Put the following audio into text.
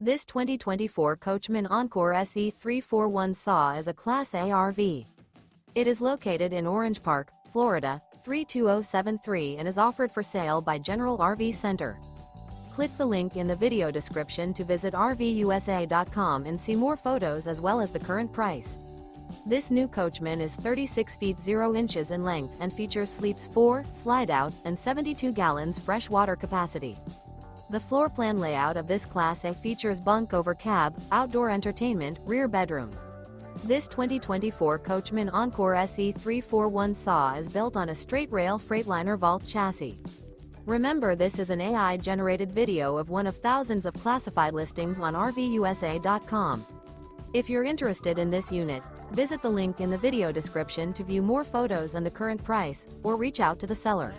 This 2024 Coachmen Encore SE 341 SAW is a Class A RV. It is located in Orange Park, Florida, 32073 and is offered for sale by General RV Center. Click the link in the video description to visit RVUSA.com and see more photos as well as the current price. This new Coachmen is 36 feet 0 inches in length and features sleeps 4, Slideout, and 72 gallons fresh water capacity. The floor plan layout of this Class A features bunk over cab, outdoor entertainment, rear bedroom. This 2024 Coachmen Encore SE 341 SAW is built on a Straight Rail Freightliner Vault chassis. Remember, this is an AI-generated video of one of thousands of classified listings on RVUSA.com. If you're interested in this unit, visit the link in the video description to view more photos and the current price, or reach out to the seller.